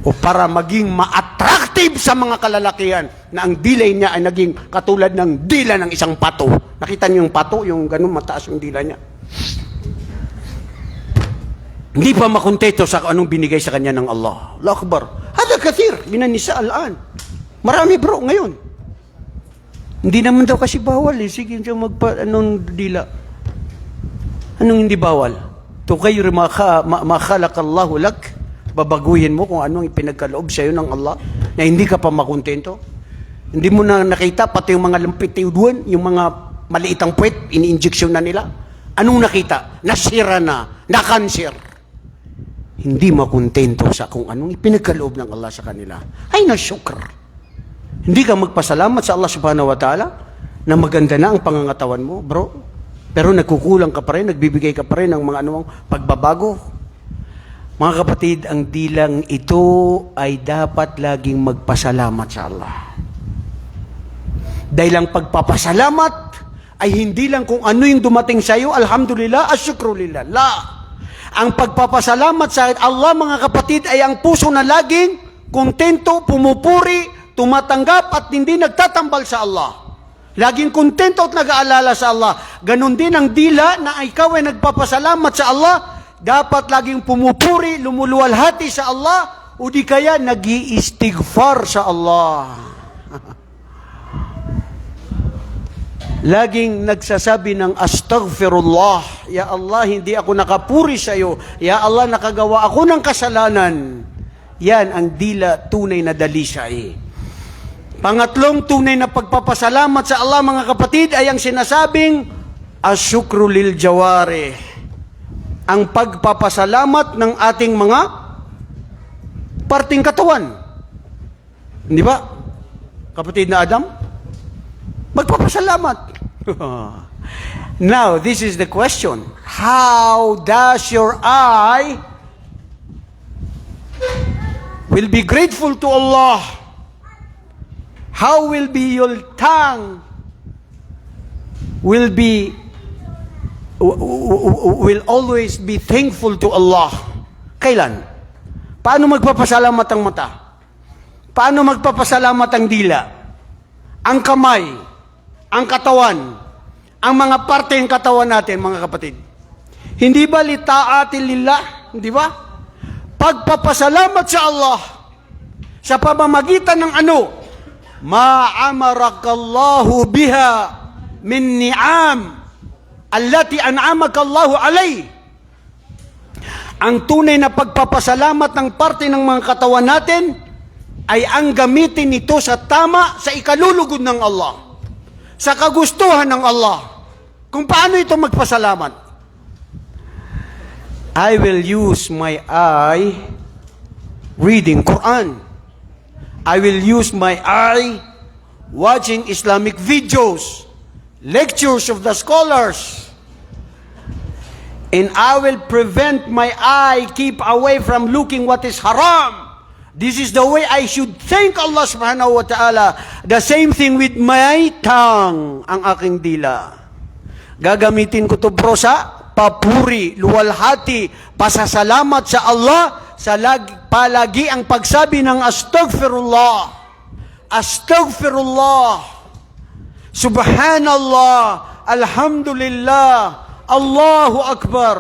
o para maging ma-attractive sa mga kalalakihan na ang dilay niya ay naging katulad ng dila ng isang pato. Nakita niyo yung pato, yung ganun mataas yung dila niya. Hindi pa makontento sa anong binigay sa kanya ng Allah. Allahu Akbar. Hada kathir minan nisa al-an. Marami bro ngayon. Hindi naman daw kasi bawal eh. Sige, anong dila. Anong hindi bawal? Tukayr makhalaqallahu lak. Babaguhin mo kung anong ipinagkaloob sa'yo ng Allah na hindi ka pa makontento. Hindi mo na nakita pati yung mga lampitiuduan, yung mga maliitang puwet, ini-injection na nila. Anong nakita? Nasira na, na-cancer. Hindi makontento sa kung anong ipinagkaloob ng Allah sa kanila. Ay nasyukr. Hindi ka magpasalamat sa Allah subhanahu wa ta'ala na maganda na ang pangangatawan mo, bro. Pero nagkukulang ka pa rin, nagbibigay ka pa rin ng mga anumang pagbabago. Mga kapatid, ang dilang ito ay dapat laging magpasalamat sa Allah. Dahil ang pagpapasalamat ay hindi lang kung ano yung dumating sa iyo, alhamdulillah, asyukrulillah. La. Ang pagpapasalamat sa Allah, mga kapatid, ay ang puso na laging kontento, pumupuri, tumatanggap at hindi nagtatambal sa Allah. Laging kontento at nag-aalala sa Allah. Ganon din ang dila na ikaw ay nagpapasalamat sa Allah, dapat laging pumupuri, lumuluwalhati sa Allah, o di kaya nag-iistighfar sa Allah. Laging nagsasabi ng astaghfirullah. Ya Allah, hindi ako nakapuri sa iyo. Ya Allah, nakagawa ako ng kasalanan. Yan ang dila tunay na dalisay. Pangatlong tunay na pagpapasalamat sa Allah, mga kapatid, ay ang sinasabing asyukru lil jawari. Ang pagpapasalamat ng ating mga parting katawan. Hindi ba? Kapatid na Adam? Magpapasalamat. Now, this is the question. How does your eye will be grateful to Allah? How will be your tongue will always be thankful to Allah? Kailan? Paano magpapasalamat ang mata? Paano magpapasalamat ang dila? Ang kamay? Ang katawan? Ang mga parte ng katawan natin, mga kapatid? Hindi ba litaatin lillah? Hindi ba? Pagpapasalamat sa Allah sa pamamagitan ng ano? Ma'amarakallahu biha min ni'am allati an'amakallahu alay. Ang tunay na pagpapasalamat ng parte ng mga katawan natin ay ang gamitin ito sa tama, sa ikalulugod ng Allah, sa kagustuhan ng Allah. Kung paano ito magpasalamat? I will use my eye reading Quran. I will use my eye watching Islamic videos, lectures of the scholars. And I will prevent my eye, keep away from looking what is haram. This is the way I should thank Allah subhanahu wa ta'ala. The same thing with my tongue, ang aking dila. Gagamitin ko to bro sa papuri, luwalhati, pasasalamat sa Allah, sa palagi ang pagsabi ng astaghfirullah, astaghfirullah, subhanallah, alhamdulillah, Allahu Akbar.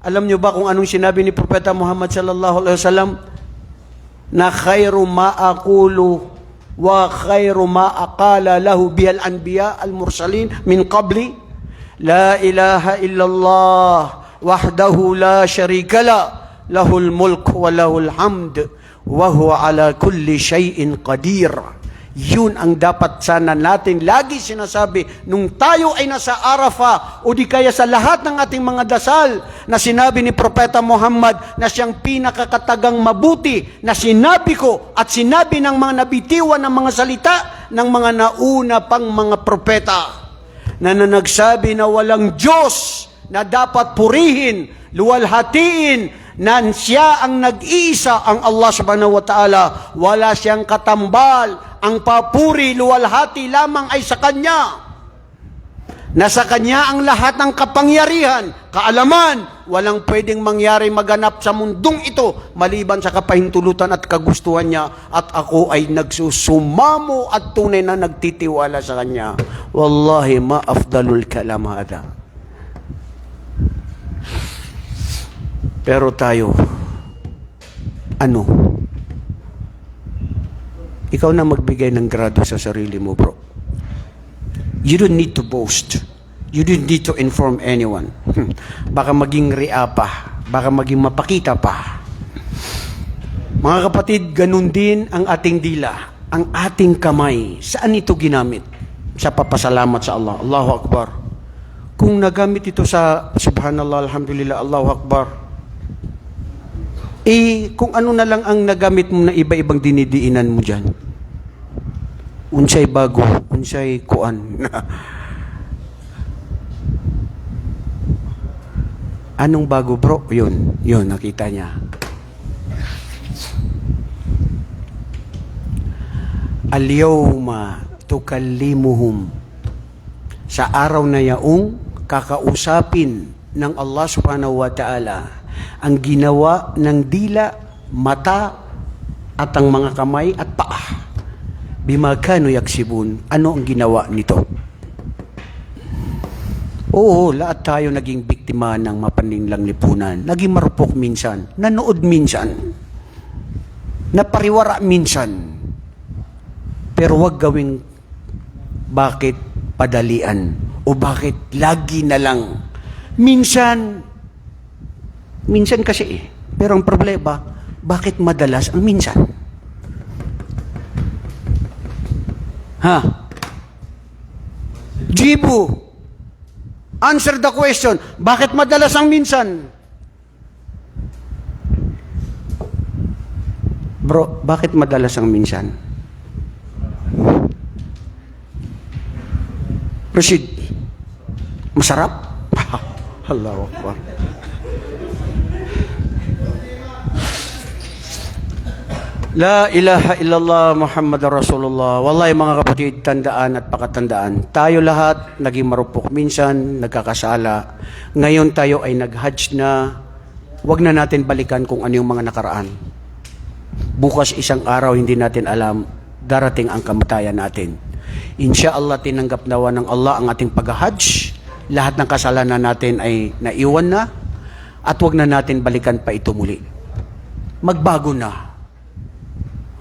Alam nyo ba kung anong sinabi ni Propeta Muhammad sallallahu alaihi wasallam? Na khairu ma aqulu wa khairu ma aqala lahu bihal anbiya al-mursalin min qabli, la ilaha illallah wahdahu la sharika la, lahul mulk wa lahul hamd wa huwa ala kulli shay'in qadir. Yun ang dapat sana natin lagi sinasabi nung tayo ay nasa Arafah o di kaya sa lahat ng ating mga dasal na sinabi ni Propeta Muhammad na siyang pinakakatagang mabuti na sinabi ko at sinabi ng mga nabitiwan ng mga salita ng mga nauna pang mga propeta na nagsabi na walang Diyos na dapat purihin, luwalhatiin, na siya ang nag-iisa, ang Allah subhanahu wa ta'ala, wala siyang katambal, ang papuri, luwalhati lamang ay sa Kanya. Nasa Kanya ang lahat ng kapangyarihan, kaalaman, walang pwedeng mangyari maganap sa mundong ito, maliban sa kapahintulutan at kagustuhan niya, at ako ay nagsusumamo at tunay na nagtitiwala sa Kanya. Wallahi ma afdalul kalam hada. Pero tayo, ano? Ikaw na magbigay ng grado sa sarili mo, bro. You don't need to boast. You don't need to inform anyone. Baka maging ria pa. Baka maging mapakita pa. Mga kapatid, ganun din ang ating dila. Ang ating kamay. Saan ito ginamit? Sa papasalamat sa Allah. Allahu Akbar. Kung nagamit ito sa subhanallah, alhamdulillah, Allahu Akbar, kung ano na lang ang nagamit mo na iba-ibang dinidiinan mo dyan. Unsay bago, unsay kuan. Anong bago, bro? Yun, nakita niya. Al-yawma tukallimuhum. Sa araw na yaong kakausapin ng Allah subhanahu wa ta'ala ang ginawa ng dila, mata, at ang mga kamay at paa. Bima kanu yaksibun. Ano ang ginawa nito? Oo, lahat tayo naging biktima ng mapanlinlang lipunan. Naging marupok minsan. Nanood minsan. Napariwara minsan. Pero wag gawing bakit padalian o bakit lagi na lang. Minsan kasi pero ang problema, bakit madalas ang minsan? Ha? Jibu, answer the question. Bakit madalas ang minsan? Bro, bakit madalas ang minsan? Rashid, masarap? Allahu Akbar. La ilaha illallah Muhammad Rasulullah. Wallahi mga kapatid, tandaan at pakatandaan. Tayo lahat naging marupok minsan, nagkakasala. Ngayon tayo ay nag-hajj na. Huwag na natin balikan kung ano yung mga nakaraan. Bukas isang araw hindi natin alam, darating ang kamatayan natin. Insyaallah tinanggap nawa ng Allah ang ating pag-hajj. Lahat ng kasalanan natin ay naiwan na at huwag na natin balikan pa ito muli. Magbago na.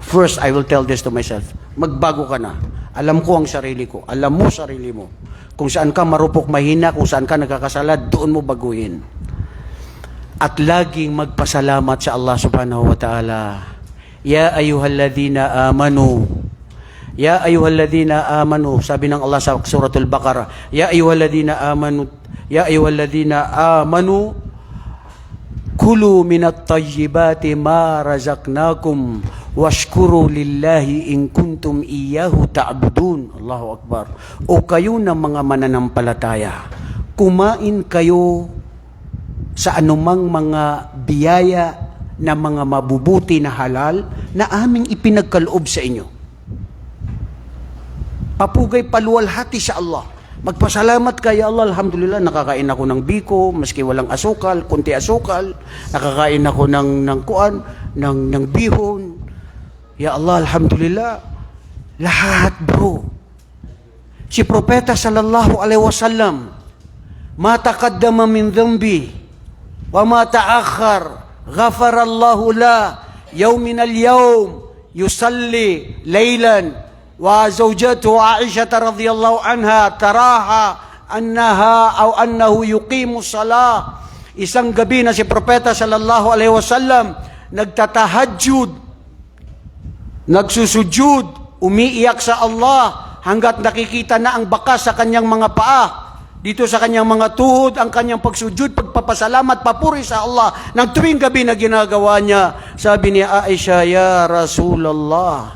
First, I will tell this to myself. Magbago ka na. Alam ko ang sarili ko. Alam mo sarili mo. Kung saan ka marupok mahina, kung saan ka nagkakasala, doon mo baguhin. At laging magpasalamat sa Allah subhanahu wa ta'ala. Ya ayyuhalladhina amanu. Ya ayyuhalladhina amanu. Sabi ng Allah sa suratul Baqarah. Ya ayyuhalladhina amanu. Ya ayyuhalladhina amanu. Kulu minat tayyibati ma razaqnakum. Washkuru lillahi in kuntum iyyahu ta'budun. Allahu Akbar. O kayo na mga mananampalataya, kumain kayo sa anumang mga biyaya na mga mabubuti na halal na aming ipinagkaloob sa inyo. Papugay paluwalhati sa Allah. Magpasalamat ka, ya Allah, alhamdulillah, nakakain ako ng biko, maski walang asukal, kunti asukal, nakakain ako ng bihon. Ya Allah, alhamdulillah. Lahat, bro. Si Propeta sallallahu alaihi wasallam, ma taqaddama min dhanbi wa ma ta'akhkhar, ghafara Allahu la yawmin al-yawm yusalli laylan wa zawjatu Aisha radhiyallahu anha taraha annahu yuqimu salah. Isang gabi na si Propeta sallallahu alaihi wasallam nagtatahajjud, nagsusujud, umiiyak sa Allah hanggat nakikita na ang bakas sa kanyang mga paa. Dito sa kanyang mga tuhod, ang kanyang pagsujud, pagpapasalamat, papuri sa Allah. Nang tuwing gabi na ginagawa niya, sabi ni Aisha, Ya Rasulullah,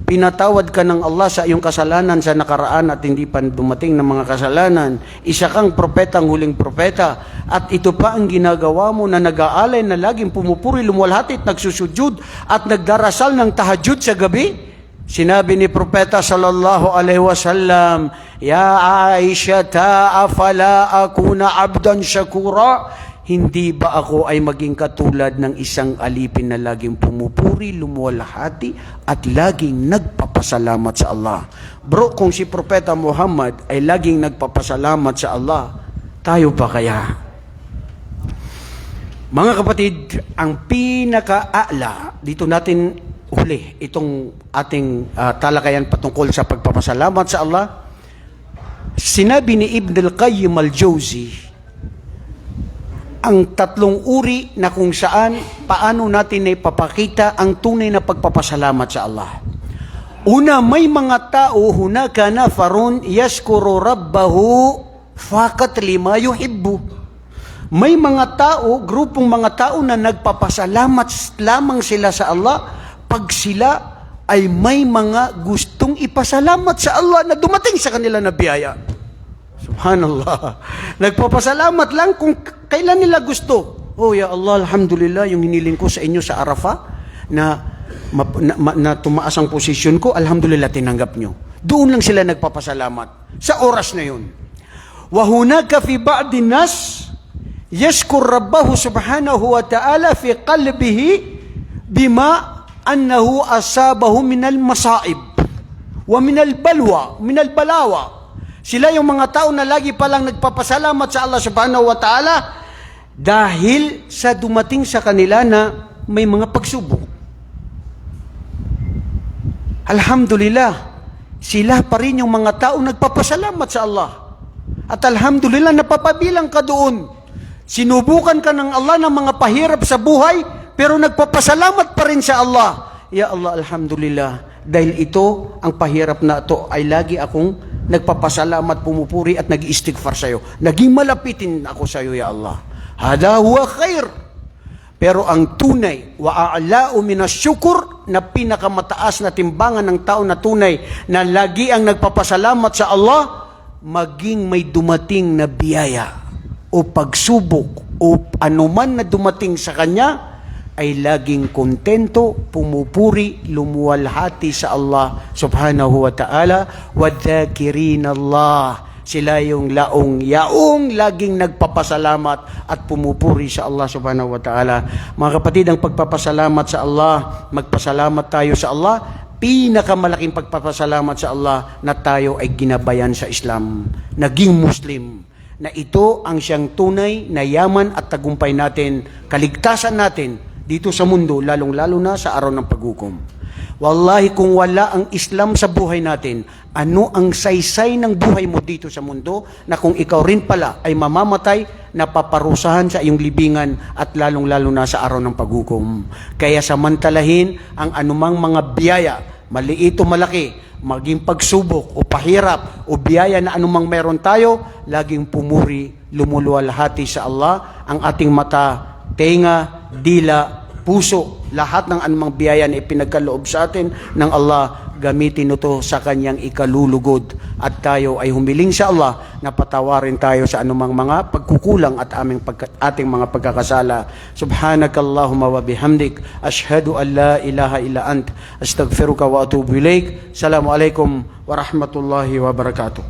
pinatawad ka ng Allah sa iyong kasalanan sa nakaraan at hindi pa dumating ng mga kasalanan. Isa kang propetang huling propeta. At ito pa ang ginagawa mo na nag-aalay na laging pumupuri, lumuwalhati at nagsusujud at nagdarasal ng tahajjud sa gabi. Sinabi ni Propeta sallallahu alaihi wasallam, Ya Aisha, afala akuna abdan shakura? Hindi ba ako ay maging katulad ng isang alipin na laging pumupuri, lumuwalhati at laging nagpapasalamat sa Allah? Bro, kung si Propeta Muhammad ay laging nagpapasalamat sa Allah, tayo pa kaya? Mga kapatid, ang pinakaala, dito natin huli itong ating talakayan patungkol sa pagpapasalamat sa Allah. Sinabi ni Ibn al-Qayyim al-Jawzi ang tatlong uri na kung saan paano natin ipapakita ang tunay na pagpapasalamat sa Allah. Una, may mga tao hunaka nafarun yaskuru rabbahu faqat lima yuhibbu. May mga tao, grupong mga tao na nagpapasalamat lamang sila sa Allah pag sila ay may mga gustong ipasalamat sa Allah na dumating sa kanila na biyaya. Subhanallah. Nagpapasalamat lang kung kailan nila gusto. Oh, ya Allah, alhamdulillah, yung hiniling ko sa inyo sa Arafah na tumaas ang posisyon ko, alhamdulillah, tinanggap nyo. Doon lang sila nagpapasalamat sa oras na yun. Wa hunaka fi ba'di nas yashkur rabbahu subhanahu wa ta'ala fi qalbihi bima annahu asabahu minal masaib wa minal balwa, minal balawa. Sila yung mga tao na lagi palang nagpapasalamat sa Allah subhanahu wa ta'ala dahil sa dumating sa kanila na may mga pagsubok. Alhamdulillah, sila pa rin yung mga tao nagpapasalamat sa Allah. At alhamdulillah, napapabilang ka doon. Sinubukan ka ng Allah ng mga pahirap sa buhay, pero nagpapasalamat pa rin sa Allah. Ya Allah, alhamdulillah. Dahil ito, ang pahirap na ito, ay lagi akong nagpapasalamat, pumupuri at nag-istighfar sa iyo. Naging malapitin ako sa iyo, ya Allah. Hada huwa khair. Pero ang tunay, wa'a'la'u minasyukur, na pinakamataas na timbangan ng tao na tunay, na lagi ang nagpapasalamat sa Allah, maging may dumating na biyaya o pagsubok o anuman na dumating sa kanya, ay laging kontento, pumupuri, lumuwalhati sa Allah subhanahu wa ta'ala. وَالذَّاكِرِينَ Allah. Sila yung yaong laging nagpapasalamat at pumupuri sa Allah subhanahu wa ta'ala. Mga kapatid, ang pagpapasalamat sa Allah, magpasalamat tayo sa Allah, pinakamalaking pagpapasalamat sa Allah na tayo ay ginabayan sa Islam, naging Muslim, na ito ang siyang tunay na yaman at tagumpay natin, kaligtasan natin dito sa mundo, lalong-lalo na sa araw ng paghukom. Wallahi, kung wala ang Islam sa buhay natin, ano ang saysay ng buhay mo dito sa mundo na kung ikaw rin pala ay mamamatay, napaparusahan sa iyong libingan at lalong-lalo na sa araw ng paghukom. Kaya samantalahin ang anumang mga biyaya, maliit o malaki, maging pagsubok o pahirap o biyaya na anumang meron tayo, laging pumuri, lumuluwalhati sa Allah, ang ating mata, tenga, dila, puso, lahat ng anumang biyaya na ipinagkaloob sa atin ng Allah, gamitin ito sa kanyang ikalulugod. At tayo ay humiling sa Allah na patawarin tayo sa anumang mga pagkukulang at ating mga pagkakasala. Subhanakallahumma wa bihamdik, ashhadu an la ilaha illa ant, astaghfiruka wa atubu ilaik. Assalamualaikum warahmatullahi wabarakatuh.